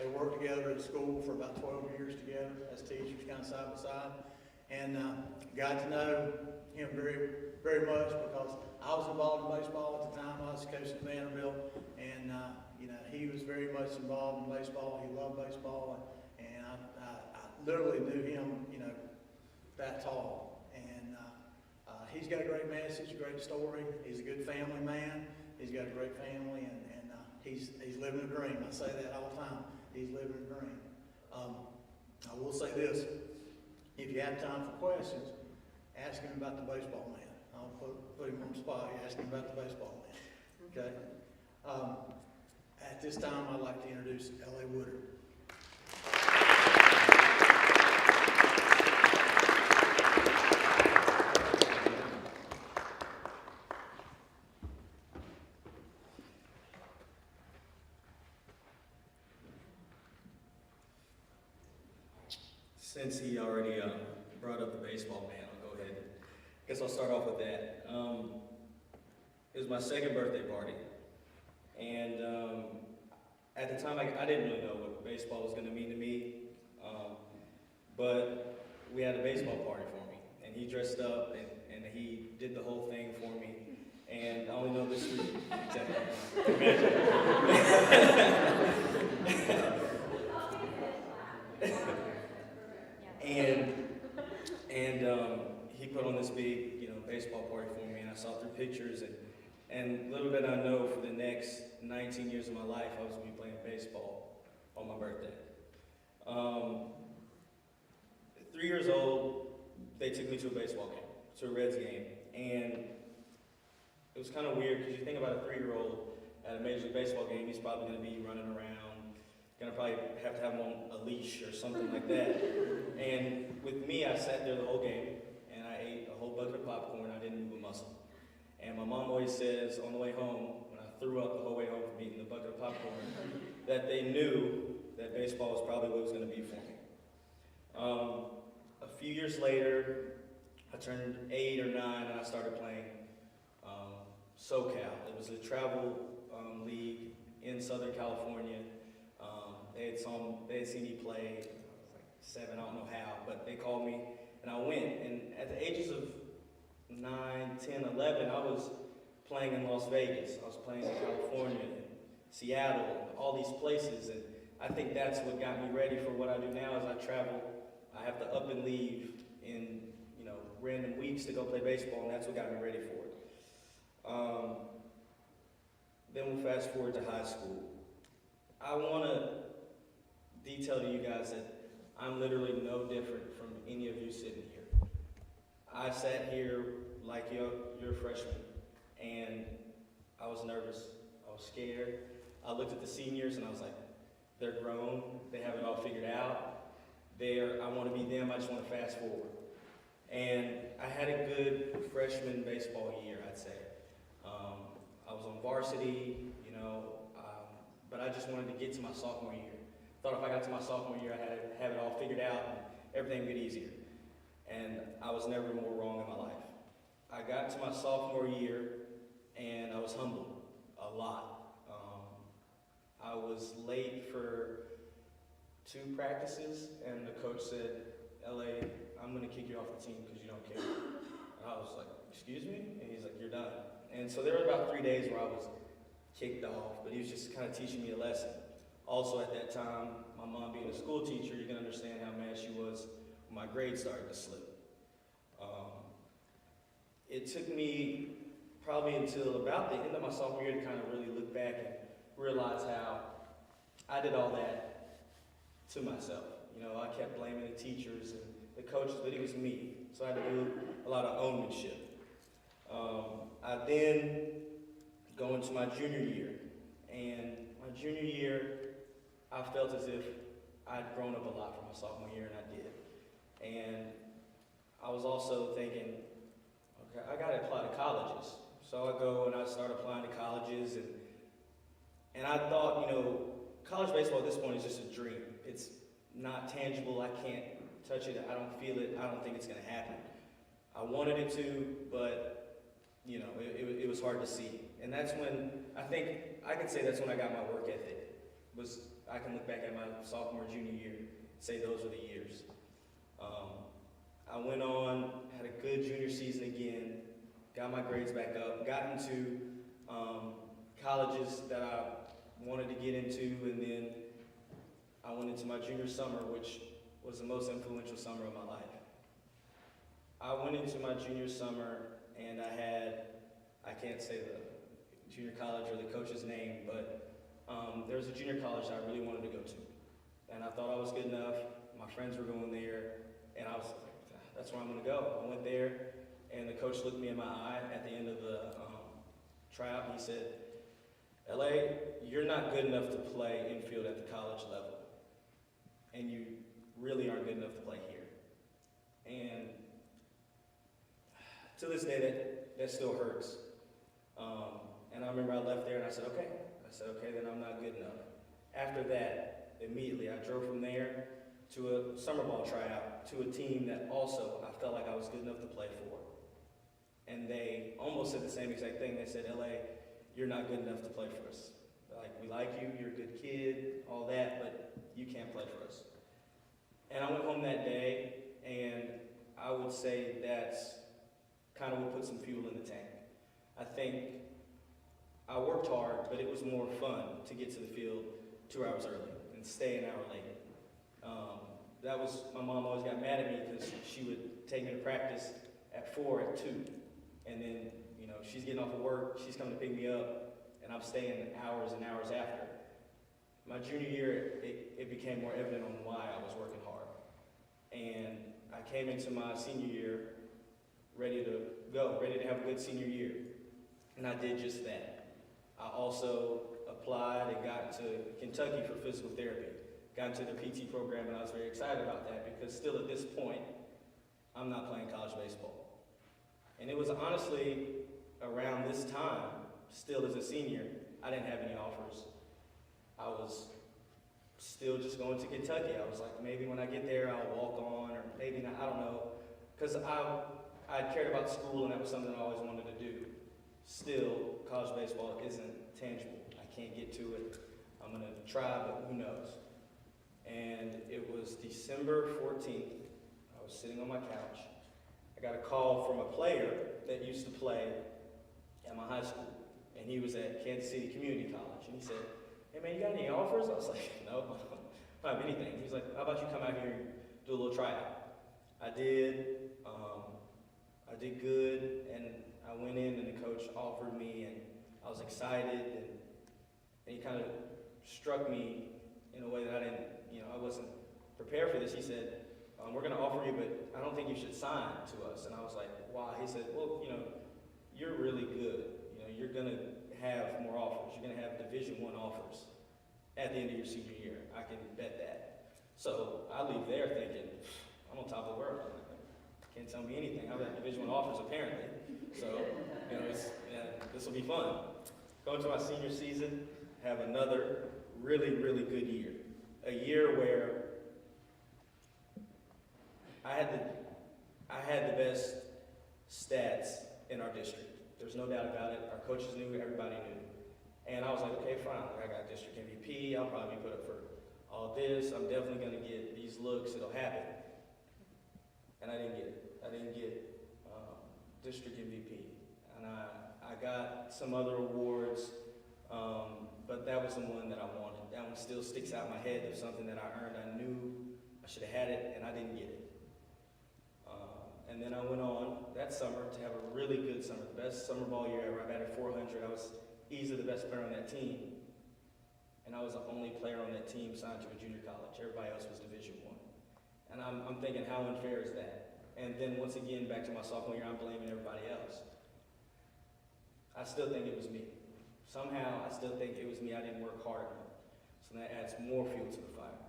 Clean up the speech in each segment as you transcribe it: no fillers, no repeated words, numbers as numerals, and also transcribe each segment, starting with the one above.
They worked together at school for about 12 years together as teachers, kind of side by side. And got to know him very, very much because I was involved in baseball at the time. I was coaching at Vanderbilt, and he was very much involved in baseball. He loved baseball, and I literally knew him, that tall. And he's got a great message, a great story. He's a good family man. He's got a great family, and he's living a dream. I say that all the time. He's living a dream. I will say this. If you have time for questions, ask him about the baseball man. I'll put him on the spot. You ask him about the baseball man. Okay? At this time, I'd like to introduce L.A. Woodard. Since he already brought up the baseball man, I'll go ahead. I guess I'll start off with that. It was my second birthday party, and at the time I didn't really know what baseball was going to mean to me, but we had a baseball party for me, and he dressed up and he did the whole thing for me, and I only know this through And he put on this big, baseball party for me, and I saw through pictures, and little did I know, for the next 19 years of my life, I was going to be playing baseball on my birthday. 3 years old, they took me to a baseball game, to a Reds game, and it was kind of weird, because you think about a 3-year-old at a Major League Baseball game, he's probably going to be running around, going to probably have to have him on a leash or something like that. And with me, I sat there the whole game, and I ate a whole bucket of popcorn. I didn't move a muscle. And my mom always says on the way home, when I threw up the whole way home from eating the bucket of popcorn, that they knew that baseball was probably what it was going to be for me. A few years later, I turned 8 or 9, and I started playing SoCal. It was a travel league in Southern California. They had seen me play. I was like 7, I don't know how, but they called me, and I went. And at the ages of 9, 10, 11, I was playing in Las Vegas. I was playing in California, and Seattle, and all these places. And I think that's what got me ready for what I do now. As I travel, I have to up and leave in random weeks to go play baseball, and that's what got me ready for it. Then we'll fast forward to high school. I want to detail to you guys that I'm literally no different from any of you sitting here. I sat here like you're a freshman, and I was nervous. I was scared. I looked at the seniors, and I was like, they're grown. They have it all figured out. I want to be them. I just want to fast forward. And I had a good freshman baseball year, I'd say. I was on varsity, but I just wanted to get to my sophomore year. Thought if I got to my sophomore year, I had to have it all figured out and everything would get easier. And I was never more wrong in my life. I got to my sophomore year, and I was humbled a lot. I was late for 2 practices, and the coach said, L.A., I'm going to kick you off the team because you don't care. And I was like, excuse me? And he's like, you're done. And so there were about 3 days where I was kicked off, but he was just kind of teaching me a lesson. Also at that time, my mom being a school teacher, you can understand how mad she was when my grades started to slip. It took me probably until about the end of my sophomore year to kind of really look back and realize how I did all that to myself. I kept blaming the teachers and the coaches, but it was me. So I had to do a lot of ownership. I then go into my junior year, and my junior year, I felt as if I'd grown up a lot from my sophomore year, and I did. And I was also thinking, okay, I gotta apply to colleges. So I go and I start applying to colleges, and I thought, college baseball at this point is just a dream. It's not tangible, I can't touch it, I don't feel it, I don't think it's gonna happen. I wanted it to, but it was hard to see. And that's when, I think, I could say that's when I got my work ethic, was I can look back at my sophomore, junior year, and say those were the years. I went on, had a good junior season again, got my grades back up, got into colleges that I wanted to get into, and then I went into my junior summer, which was the most influential summer of my life. I went into my junior summer and I can't say the junior college or the coach's name, but there was a junior college that I really wanted to go to. And I thought I was good enough, my friends were going there, and I was like, that's where I'm gonna go. I went there, and the coach looked me in my eye at the end of the tryout, and he said, LA, you're not good enough to play infield at the college level, and you really aren't good enough to play here. And to this day, that still hurts. And I remember I left there and I said, okay, then I'm not good enough. After that, immediately I drove from there to a summer ball tryout to a team that also I felt like I was good enough to play for. And they almost said the same exact thing. They said, LA, you're not good enough to play for us. Like, we like you, you're a good kid, all that, but you can't play for us. And I went home that day, and I would say that's kind of what put some fuel in the tank. I think I worked hard, but it was more fun to get to the field 2 hours early and stay an hour late. My mom always got mad at me because she would take me to practice at 4 at 2. And then, she's getting off of work, she's coming to pick me up, and I'm staying hours and hours after. My junior year, it became more evident on why I was working hard. And I came into my senior year ready to go, ready to have a good senior year. And I did just that. I also applied and got to Kentucky for physical therapy. Got into the PT program, and I was very excited about that because still at this point, I'm not playing college baseball. And it was honestly around this time, still as a senior, I didn't have any offers. I was still just going to Kentucky. I was like, maybe when I get there, I'll walk on, or maybe not, I don't know. Because I cared about school, and that was something I always wanted to do. Still, college baseball isn't tangible. I can't get to it. I'm going to try, but who knows? And it was December 14th. I was sitting on my couch. I got a call from a player that used to play at my high school, and he was at Kansas City Community College. And he said, hey man, you got any offers? I was like, no, I don't have anything. He's like, how about you come out here and do a little tryout? I did. I did good, and I went in, and the coach offered me, and I was excited, and he kind of struck me in a way that I wasn't prepared for this. He said, we're going to offer you, but I don't think you should sign to us. And I was like, why? He said, well, you're really good. You're going to have more offers. You're going to have Division I offers at the end of your senior year. I can bet that. So I leave there thinking, I'm on top of the world. Can't tell me anything. I've had Division I offers apparently. So, this will be fun. Going to my senior season, have another really, really good year. A year where I had the best stats in our district. There's no doubt about it. Our coaches knew, everybody knew. And I was like, okay, fine. I got district MVP. I'll probably be put up for all this. I'm definitely going to get these looks. It'll happen. And I didn't get it. I didn't get district MVP. And I got some other awards, but that was the one that I wanted. That one still sticks out in my head of something that I earned. I knew I should have had it, and I didn't get it. And then I went on that summer to have a really good summer, the best summer ball year ever. I batted 400. I was easily the best player on that team. And I was the only player on that team signed to a junior college. Everybody else was Division I. And I'm thinking, how unfair is that? And then once again, back to my sophomore year, I'm blaming everybody else. I still think it was me. Somehow, I still think it was me. I didn't work hard enough. So that adds more fuel to the fire.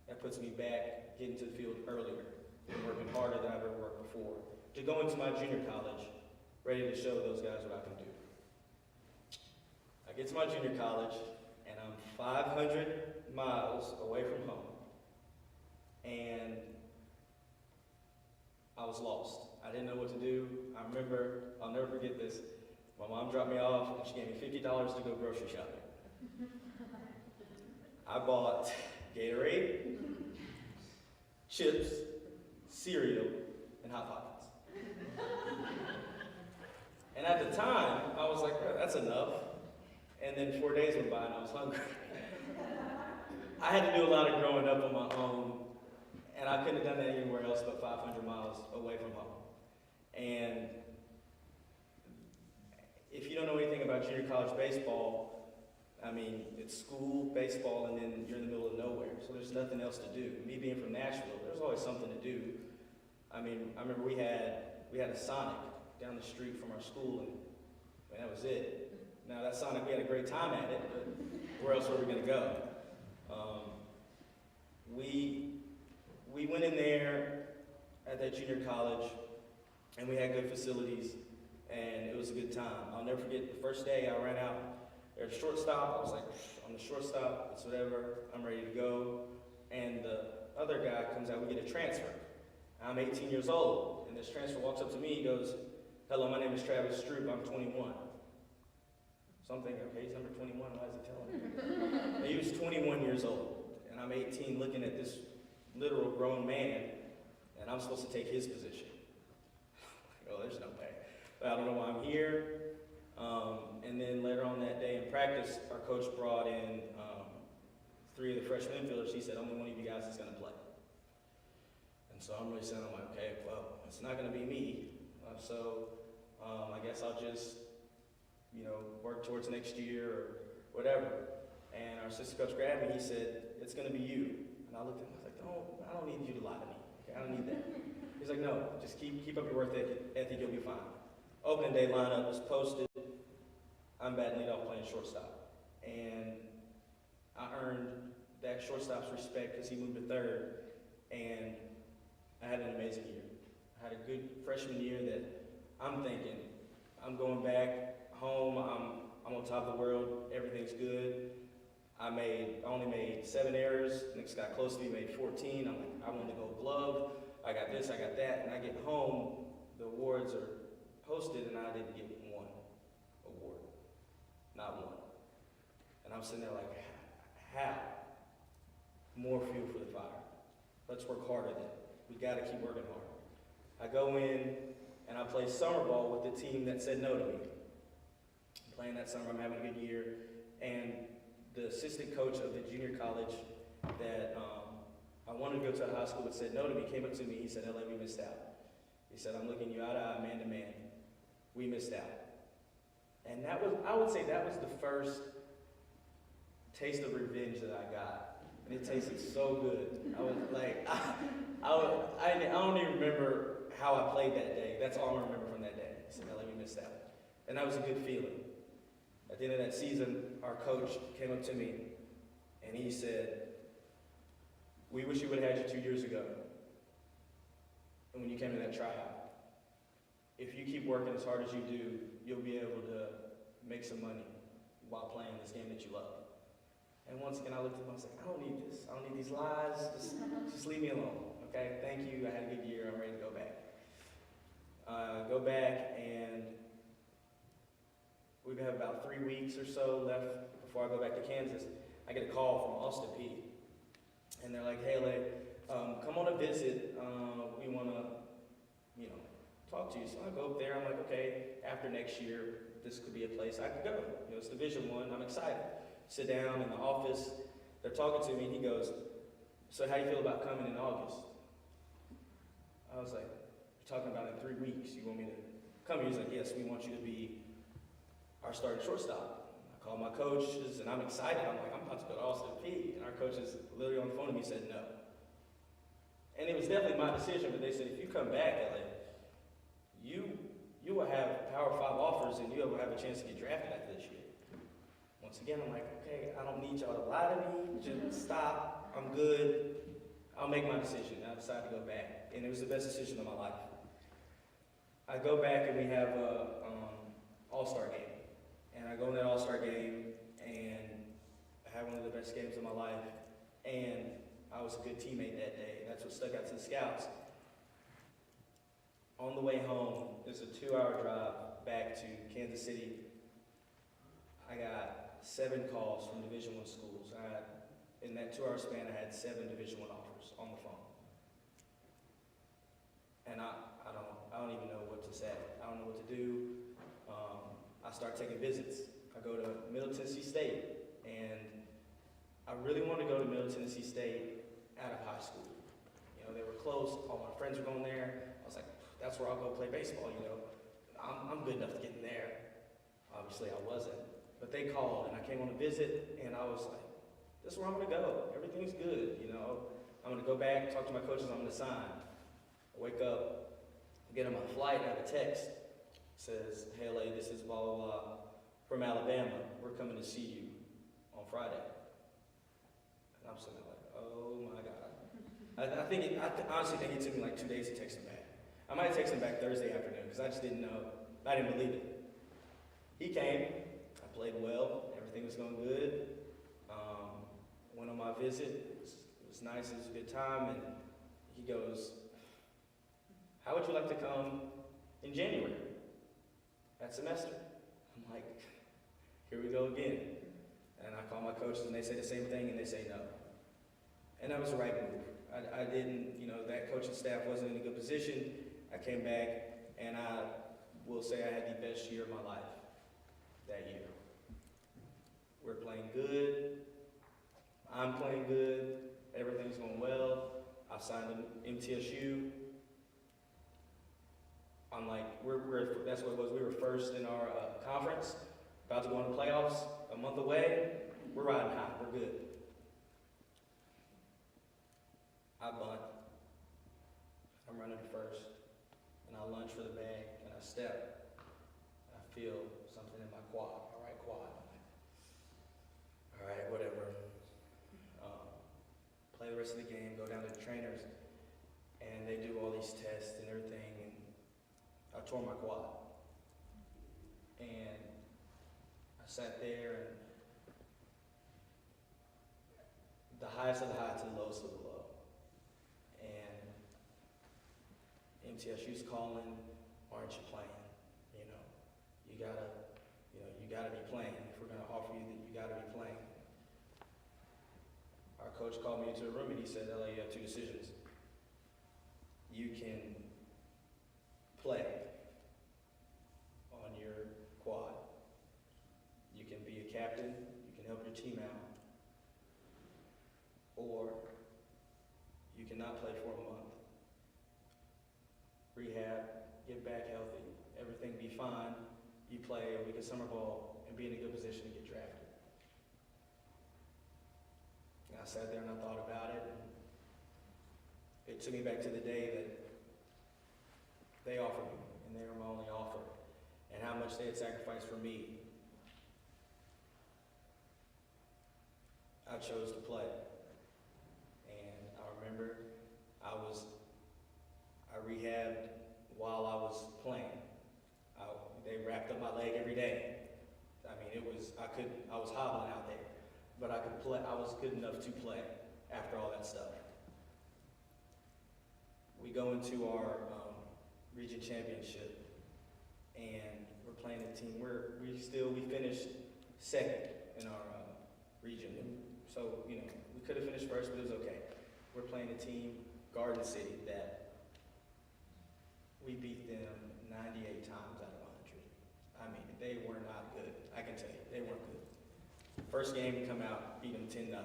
That puts me back, getting to the field earlier, and working harder than I've ever worked before, to go into my junior college, ready to show those guys what I can do. I get to my junior college, and I'm 500 miles away from home, and I was lost. I didn't know what to do. I remember, I'll never forget this, my mom dropped me off, and she gave me $50 to go grocery shopping. I bought Gatorade, chips, cereal, and Hot Pockets. And at the time, I was like, "Oh, that's enough." And then 4 days went by and I was hungry. I had to do a lot of growing up on my own, and I couldn't have done that anywhere else but 500 miles away from home. And if you don't know anything about junior college baseball, I mean, it's school, baseball, and then you're in the middle of nowhere, so there's nothing else to do. Me being from Nashville, there's always something to do. I mean, I remember we had a Sonic down the street from our school, and that was it. Now that Sonic, we had a great time at it, but where else were we going to go? We went in there at that junior college, and we had good facilities, and it was a good time. I'll never forget the first day I ran out. There's a shortstop. I was like, I'm the shortstop. It's whatever. I'm ready to go. And the other guy comes out. We get a transfer. I'm 18 years old, and this transfer walks up to me. He goes, "Hello, my name is Travis Stroop. I'm 21." So I'm thinking, okay, he's number 21. Why is he telling me? And he was 21 years old, and I'm 18, looking at this literal grown man, and I'm supposed to take his position. Oh, there's no way. But I don't know why I'm here. And then later on that day in practice, our coach brought in 3 of the freshman infielders. He said, only one of you guys is going to play. And so I'm really saying, I'm like, okay, well, it's not going to be me. So I guess I'll just, work towards next year or whatever. And our assistant coach grabbed me. He said, it's going to be you. And I looked at him. I was like, I don't need you to lie to me. Okay, I don't need that. He's like, no, just keep up your work ethic. You'll be fine. Opening day lineup was posted. I'm batting leadoff playing shortstop. And I earned that shortstop's respect because he moved to third. And I had an amazing year. I had a good freshman year that I'm thinking, I'm going back home, I'm on top of the world, everything's good. I only made 7 errors. Next guy close to me made 14. I'm like, I won the gold glove. I got this, I got that. And I get home, the awards are posted, and I didn't get one award. Not one. And I'm sitting there like, how? More fuel for the fire. Let's work harder then. We gotta keep working hard. I go in and I play summer ball with the team that said no to me. I'm playing that summer, I'm having a good year. And the assistant coach of the junior college that I wanted to go to a high school that said no to me came up to me. He said, LA, we missed out. He said, I'm looking you eye to eye, man to man. We missed out. And I would say that was the first taste of revenge that I got. And it tasted so good. I was like, I don't even remember how I played that day. That's all I remember from that day. He said, LA, we missed out. And that was a good feeling. At the end of that season, our coach came up to me and he said, we wish you would have had you 2 years ago. And when you came to that tryout, if you keep working as hard as you do, you'll be able to make some money while playing this game that you love. And once again, I looked at him, I was like, I don't need this. I don't need these lies. Just leave me alone, okay? Thank you. I had a good year. I'm ready to go back. Go back, and we have about 3 weeks or so left before I go back to Kansas. I get a call from Austin Peay. And they're like, hey, come on a visit. We want to, talk to you. So I go up there. I'm like, okay, after next year, this could be a place I could go. It's Division I. I'm excited. Sit down in the office. They're talking to me, and he goes, so how do you feel about coming in August? I was like, you're talking about in 3 weeks. You want me to come here? He's like, yes, we want you to be our starting shortstop. I called my coaches, and I'm excited. I'm like, I'm about to go to Austin Peay. And our coaches literally on the phone to me said no. And it was definitely my decision, but they said, if you come back, LA, you will have Power 5 offers, and you will have a chance to get drafted after this year. Once again, I'm like, okay, I don't need y'all to lie to me. Just stop. I'm good. I'll make my decision. I decided to go back, and it was the best decision of my life. I go back, and we have a all-star game. And I go in that all-star game, and I had one of the best games of my life. And I was a good teammate that day. That's what stuck out to the scouts. On the way home, it's a 2-hour drive back to Kansas City. I got 7 calls from Division I schools. I got in that 2-hour span, I had 7 Division I offers on the phone. And I don't even know what to say. I don't know what to do. I start taking visits. I go to Middle Tennessee State, and I really wanted to go to Middle Tennessee State out of high school. You know, they were close. All my friends were going there. I was like, that's where I'll go play baseball. You know, I'm good enough to get in there. Obviously, I wasn't. But they called, and I came on a visit, and I was like, this is where I'm going to go. Everything's good. You know, I'm going to go back, talk to my coaches. I'm going to sign. I wake up, get on my flight, and I have a text. Says, hey, LA, this is blah, blah, blah, from Alabama. We're coming to see you on Friday. And I'm sitting there like, oh my God. I honestly think it took me like 2 days to text him back. I might have texted him back Thursday afternoon because I just didn't know. I didn't believe it. He came. I played well. Everything was going good. Went on my visit. It was nice. It was a good time. And he goes, how would you like to come in January? That semester. I'm like, here we go again. And I call my coaches and they say the same thing and they say no. And that was the right move. I didn't, you know, that coaching staff wasn't in a good position. I came back and I will say I had the best year of my life that year. We're playing good. I'm playing good. Everything's going well. I signed an MTSU. I'm like, that's what it was. We were first in our conference, about to go into playoffs, a month away. We're riding high. We're good. I bunt. I'm running to first, and I lunge for the bag, and I step. I feel something in my quad, my right quad. I'm like, all right, whatever. Play the rest of the game, go down to the trainers, and they do all these tests and everything, and I tore my quad. And I sat there, and the highest of the high to the lowest of the low. And MTSU's calling, aren't you playing? You know, you gotta be playing. If we're gonna offer you that, you gotta be playing. Our coach called me into a room and he said, LA, you have 2 decisions. You can play on your quad. You can be a captain, you can help your team out. Or you cannot play for a month. Rehab, get back healthy, everything be fine. You play a week of summer ball and be in a good position to get drafted. And I sat there and I thought about it. It took me back to the day that they offered me, and they were my only offer, and how much they had sacrificed for me. I chose to play. And I remember I rehabbed while I was playing. They wrapped up my leg every day. I mean, I was hobbling out there, but I could play. I was good enough to play after all that stuff. We go into our region championship, and we're playing a team. We finished second in our region. So, you know, we could have finished first, but it was okay. We're playing a team, Garden City, that we beat them 98 times out of 100. I mean, they were not good. I can tell you, they weren't good. First game, we come out, beat them 10-0.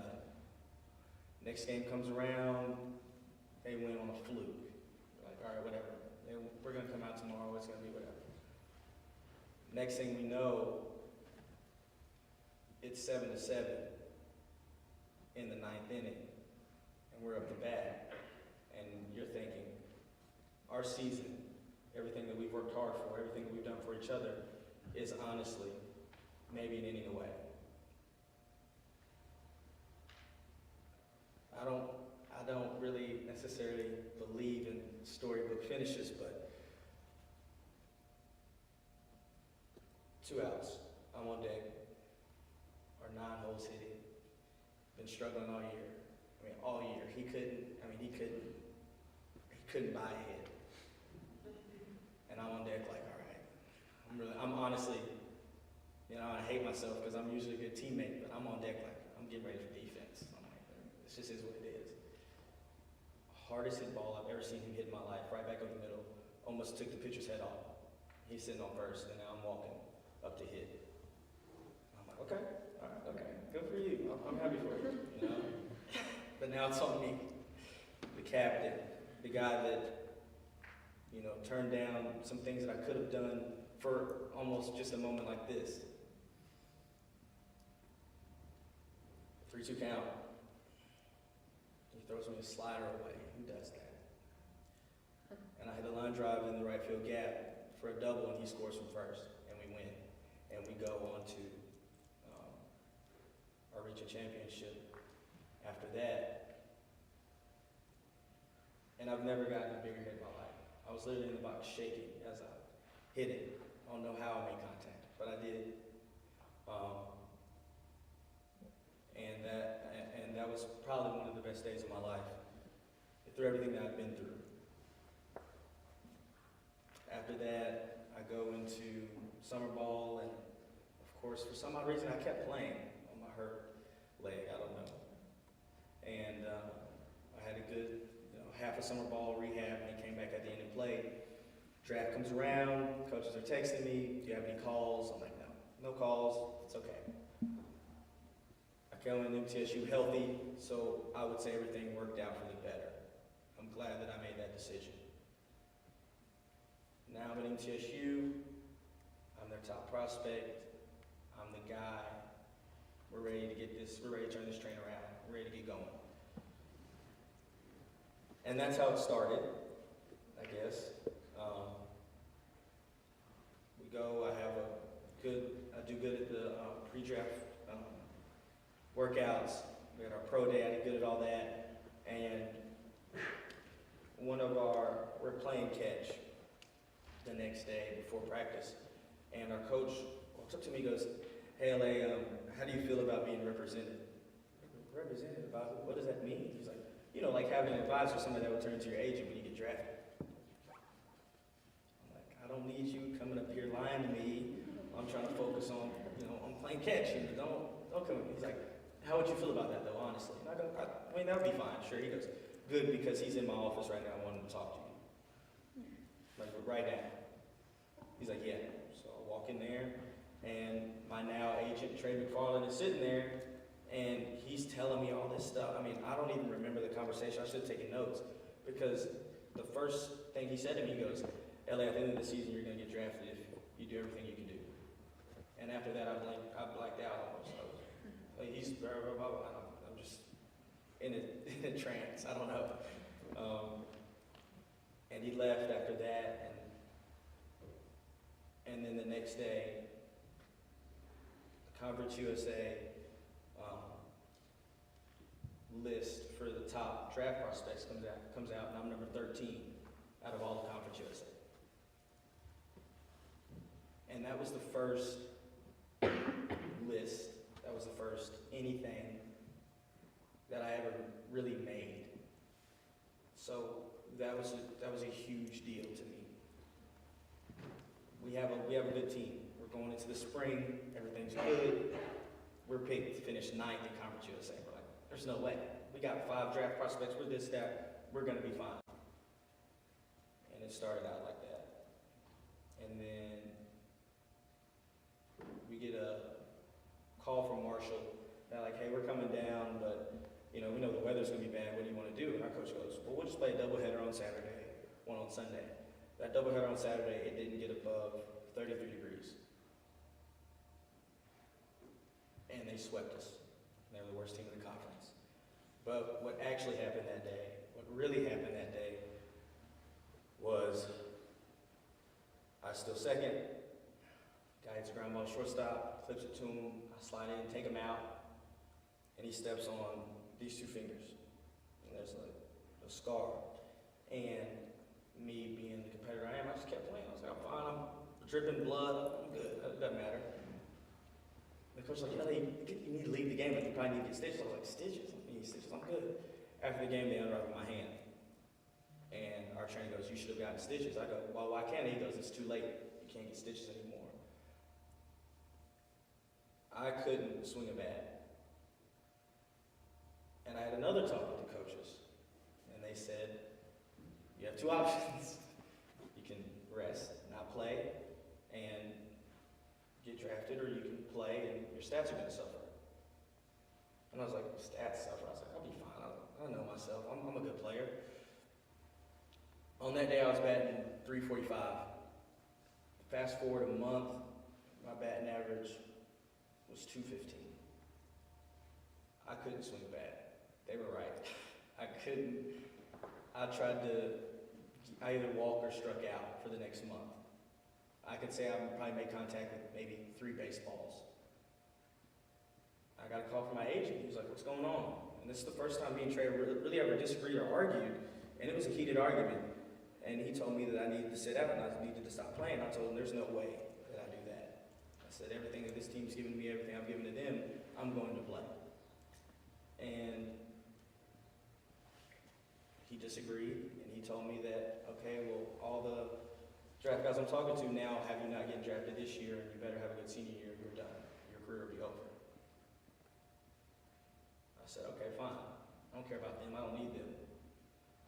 Next game comes around, they win on a fluke. We're like, all right, whatever. We're going to come out tomorrow, it's going to be whatever. Next thing we know, it's 7-7 in the 9th inning, and we're up to bat. And you're thinking, our season, everything that we've worked hard for, everything that we've done for each other, is honestly maybe an inning away. I don't really necessarily believe in storybook finishes, but 2 outs, I'm on deck, our 9 holes hitting, been struggling all year. I mean, all year. He couldn't buy a hit. And I'm on deck like, all right. I'm honestly, you know, I hate myself because I'm usually a good teammate, but I'm on deck like, I'm getting ready for defense. I'm like, This just is what it is. Hardest hit ball I've ever seen him hit in my life, right back up the middle. Almost took the pitcher's head off. He's sitting on first, and now I'm walking up to hit. I'm like, okay, all right, okay, good for you. I'm happy for you, you know? But now it's on me, the captain, the guy that, you know, turned down some things that I could have done for almost just a moment like this. 3-2 count. He throws me a slider away. Who does that? And I hit a line drive in the right field gap for a double, and he scores from first, and we win. And we go on to our region championship after that. And I've never gotten a bigger hit in my life. I was literally in the box shaking as I hit it. I don't know how I made contact, but I did. And that was probably one of the best days of my life, through everything that I've been through. After that, I go into summer ball, and of course, for some odd reason, I kept playing on my hurt leg. I don't know. And I had a good, half a summer ball rehab, and he came back at the end and played. Draft comes around, coaches are texting me, do you have any calls? I'm like, no calls, it's okay. I go in MTSU healthy, so I would say everything worked out for the better. I'm glad that I made that decision. Now I'm at MTSU, I'm their top prospect, I'm the guy. We're ready to turn this train around, we're ready to get going. And that's how it started, I guess. We go, I do good at the pre-draft workouts. We had our pro day, I did good at all that. And we're playing catch the next day before practice. And our coach walks up to me and goes, hey LA, how do you feel about being represented? Represented? About what does that mean? He's like, like having an advisor, somebody that will turn into your agent when you get drafted. I'm like, I don't need you coming up here lying to me. I'm trying to focus on, I'm playing catch, and don't come with me. He's like, how would you feel about that though, honestly? And I go, I mean, that would be fine, sure. He goes, good, because he's in my office right now, I want him to talk to you. Like, right now. He's like, yeah. So I walk in there, and my now agent, Trey McFarland, is sitting there, and he's telling me all this stuff. I mean, I don't even remember the conversation. I should have taken notes, because the first thing he said to me, he goes, LA, at the end of the season, you're going to get drafted if you do everything you can do. And after that, I blacked out almost. He's blah, blah, blah, blah. I'm just in a trance. I don't know. And he left after that, and then the next day, the Conference USA list for the top draft prospects comes out, and I'm number 13 out of all the Conference USA. And that was the first list. That was the first anything that I ever really made. So that was a huge deal to me. We have a good team. We're going into the spring. Everything's good. We're picked to finish 9th in Conference USA. We're like, there's no way. We got 5 draft prospects. We're this, that. We're going to be fine. And it started out like that. And then we get a call from Marshall. They're like, hey, we're coming down, but we know the weather's going to be bad. What do you want to do? And our coach goes, well, we'll just play a doubleheader on Saturday, one on Sunday. That doubleheader on Saturday, it didn't get above 33 degrees. And they swept us. They were the worst team in the conference. But what actually happened that day, what really happened that day, was I still second. Guy hits a ground ball shortstop, clips it to him, I slide in, take him out, and he steps on these 2 fingers. And there's like a scar. And me being the competitor I am, I just kept playing. I was like, I'm fine, I'm dripping blood, I'm good, it doesn't matter. The coach was like, you need to leave the game, like you probably need to get stitches. I was like, stitches? I need stitches, I'm good. After the game, they unraveled my hand. And our trainer goes, you should have gotten stitches. I go, well, why can't he? He goes, it's too late. You can't get stitches anymore. I couldn't swing a bat. And I had another talk with the coaches, and they said, you have two options. You can rest, not play, and get drafted, or you can play and your stats are going to suffer. And I was like, stats suffer? I was like, I'll be fine. I know myself. I'm a good player. On that day, I was batting .345. Fast forward a month, my batting average was .215. I couldn't swing a bat. They were right. I couldn't. I either walked or struck out for the next month. I could say I probably made contact with maybe 3 baseballs. I got a call from my agent. He was like, what's going on? And this is the first time me and Trey really ever disagreed or argued, and it was a heated argument. And he told me that I needed to sit out and I needed to stop playing. I told him there's no way that I do that. I said, everything that this team's given me, everything I've given to them, I'm going to play. And he disagreed, and he told me that, okay, well, all the draft guys I'm talking to now have you not getting drafted this year, and you better have a good senior year, you're done. Your career will be over. I said, okay, fine. I don't care about them. I don't need them.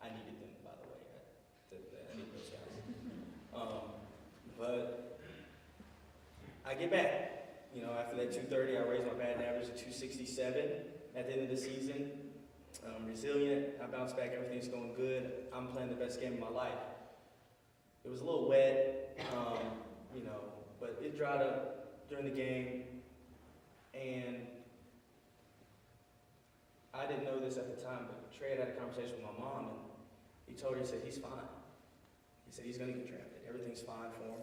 I needed them, by the way. I need those guys. But I get back. You know, after that 230, I raised my batting average to 267 at the end of the season. Resilient. I bounced back. Everything's going good. I'm playing the best game of my life. It was a little wet, you know, but it dried up during the game, and I didn't know this at the time, but Trey had a conversation with my mom, and he told her, he said, he's fine. He said, he's going to get drafted. Everything's fine for him.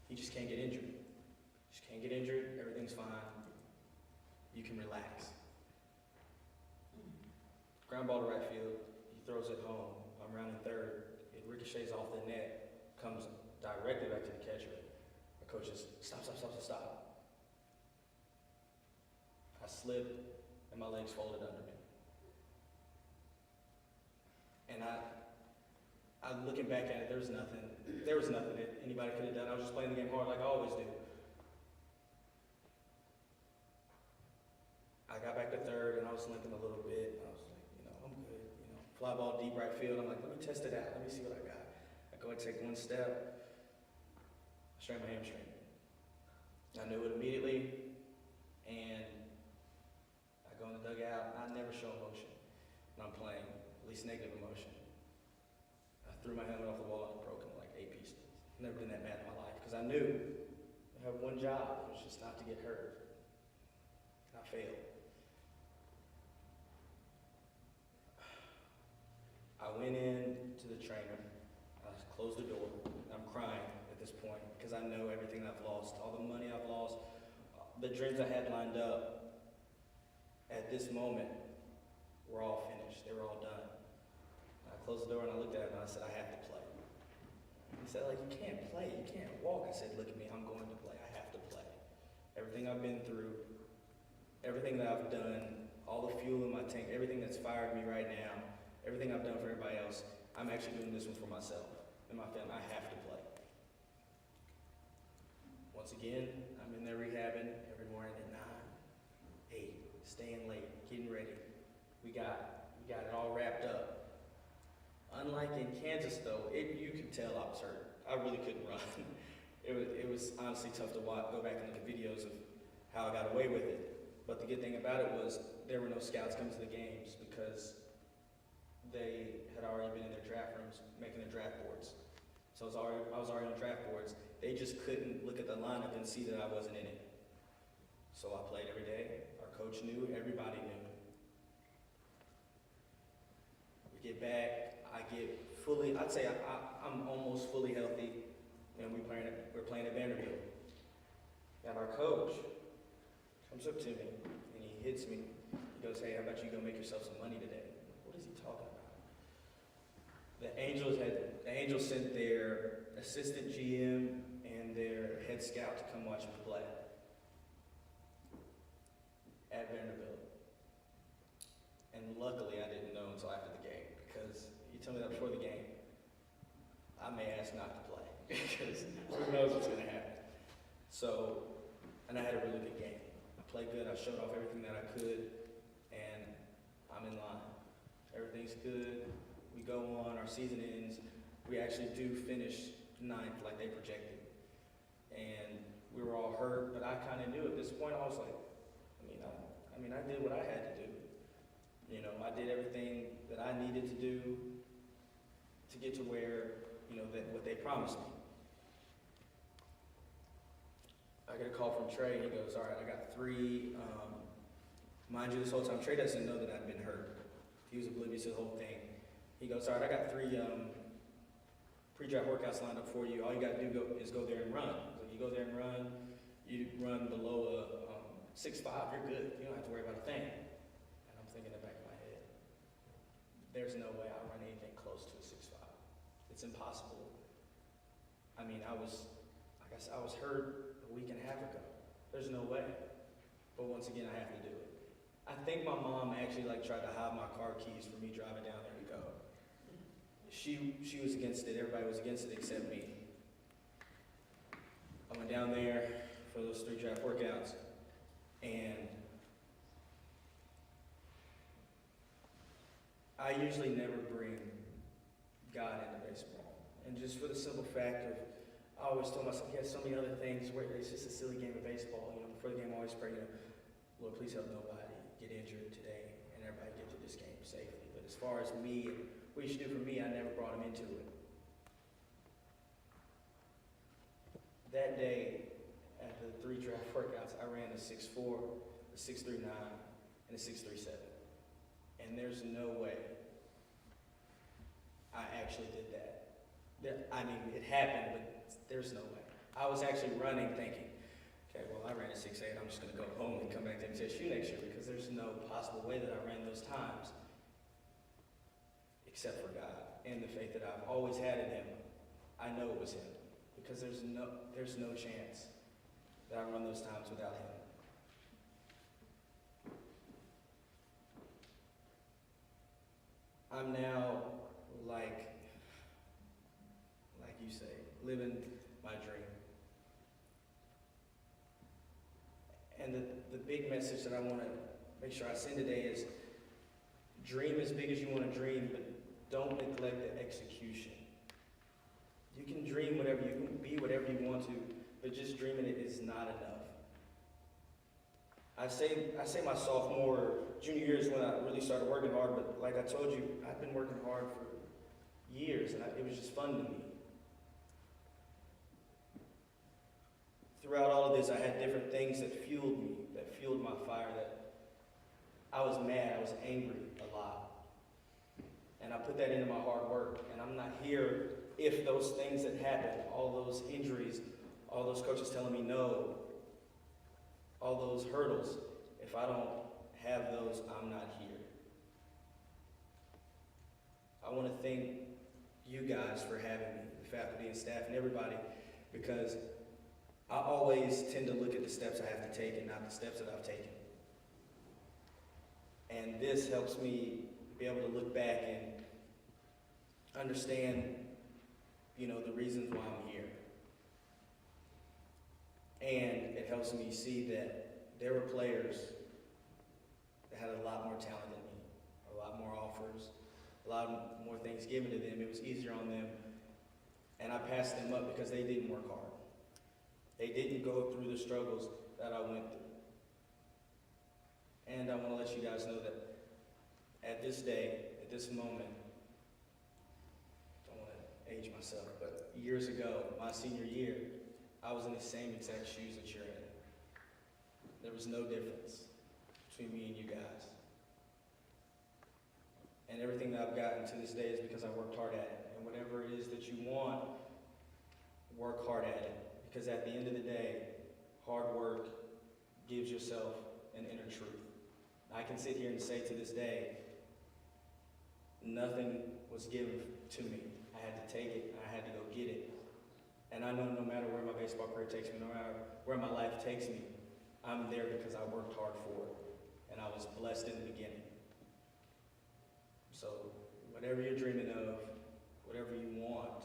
He just can't get injured. Just can't get injured. Everything's fine. You can relax. Ground ball to right field. He throws it home. I'm rounding third. It ricochets off the net, comes directly back to the catcher. The coach says, stop. I slipped, and my legs folded under me. And I'm looking back at it, there was nothing that anybody could have done. I was just playing the game hard like I always do. I got back to third, and I was limping a little bit. And I was like, you know, I'm good. You know, fly ball deep right field. I'm like, let me test it out. Let me see what I got. I go and take one step. I strain my hamstring. I knew it immediately, and I go in the dugout. I never show emotion when I'm playing, at least negative emotion. I threw my helmet off the wall and broke it in like 8 pieces. Never been that mad in my life because I knew I had one job. It was just not to get hurt. And I failed. I went in to the trainer. I closed the door. I'm crying at this point because I know everything I've lost, all the money I've lost, the dreams I had lined up. At this moment, were all finished. They were all done. I closed the door and I looked at him and I said, I have to play. He said, like, you can't play. You can't walk. I said, look at me. I'm going to play. I have to play. Everything I've been through, everything that I've done, all the fuel in my tank, everything that's fired me right now, everything I've done for everybody else, I'm actually doing this one for myself and my family. I have to play. Once again, I'm in there rehabbing every morning at 9, 8, staying late, getting ready. We got it all wrapped up. Unlike in Kansas, though, you could tell I was hurt. I really couldn't run. It was honestly tough to watch, go back and look at videos of how I got away with it. But the good thing about it was there were no scouts coming to the games because they had already been in their draft rooms making their draft boards. So I was already on draft boards. They just couldn't look at the lineup and see that I wasn't in it. So I played every day. Our coach knew. Everybody knew. We get back. I get fully, I'd say I'm almost fully healthy, and we're playing at Vanderbilt. And our coach comes up to me, and he hits me. He goes, hey, how about you go make yourself some money today? What is he talking about? The Angels sent their assistant GM and their head scout to come watch me play at Vanderbilt. And luckily, I didn't know until after the game, because you tell me that before the game, I may ask not to play, because who knows what's going to happen. So, and I had a really good game. I played good. I showed off everything that I could, and I'm I'm in line. Everything's good. We go on, our season ends. We actually do finish ninth like they projected. And we were all hurt, but I kind of knew at this point, I was like, I did what I had to do. You know, I did everything that I needed to do to get to where, that what they promised me. I get a call from Trey, and he goes, all right, I got 3. Mind you, this whole time, Trey doesn't know that I've been hurt. He was oblivious to the whole thing. He goes, all right, I got 3 pre-draft workouts lined up for you. All you got to do is go there and run. So you go there and run, you run below a 6'5", you're good. You don't have to worry about a thing. And I'm thinking in the back of my head, there's no way I'll run anything close to a 6'5". It's impossible. I was hurt a week and a half ago. There's no way. But once again, I have to do it. I think my mom actually tried to hide my car keys for me driving down there to go. She was against it. Everybody was against it except me. I went down there for those 3 draft workouts, and I usually never bring God into baseball. And just for the simple fact of, I always told myself, he has so many other things where it's just a silly game of baseball. Before the game I always pray, Lord, please help nobody get injured today and everybody get through this game safely. But as far as me and what you should do for me, I never brought him into it. That day, at the 3 draft workouts, I ran a 6'4", a 6'39", and a 6'37". And there's no way I actually did that. It happened, but there's no way. I was actually running thinking, okay, well, I ran a 6'8", I'm just going to go home and come back to MTSU next year, because there's no possible way that I ran those times except for God and the faith that I've always had in him. I know it was him, because there's no chance that I run those times without him. I'm now, like you say, living my dream. And the big message that I want to make sure I send today is, dream as big as you want to dream, but don't neglect the execution. You can dream whatever, you can be whatever you want to, but just dreaming it is not enough. I say my sophomore, junior year is when I really started working hard, but like I told you, I've been working hard for years, and it was just fun to me. Throughout all of this, I had different things that fueled me, that fueled my fire, that I was mad, I was angry a lot. And I put that into my hard work, and I'm not here if those things that happened, all those injuries, all those coaches telling me no, all those hurdles, if I don't have those, I'm not here. I want to thank you guys for having me, the faculty and staff and everybody, because I always tend to look at the steps I have to take and not the steps that I've taken. And this helps me be able to look back and understand, the reasons why I'm here. And it helps me see that there were players that had a lot more talent than me, a lot more offers, a lot more things given to them. It was easier on them. And I passed them up because they didn't work hard. They didn't go through the struggles that I went through. And I want to let you guys know that at this day, at this moment, I don't want to age myself, but years ago, my senior year, I was in the same exact shoes that you're in. There was no difference between me and you guys. And everything that I've gotten to this day is because I worked hard at it. And whatever it is that you want, work hard at it. Because at the end of the day, hard work gives yourself an inner truth. I can sit here and say to this day, nothing was given to me. I had to take it, and I had to go get it. And I know no matter where my baseball career takes me, no matter where my life takes me, I'm there because I worked hard for it. And I was blessed in the beginning. So whatever you're dreaming of, whatever you want,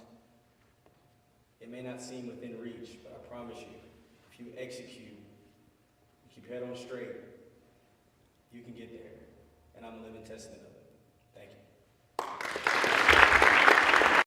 it may not seem within reach, but I promise you, if you execute, you keep your head on straight, you can get there. and I'm a living testament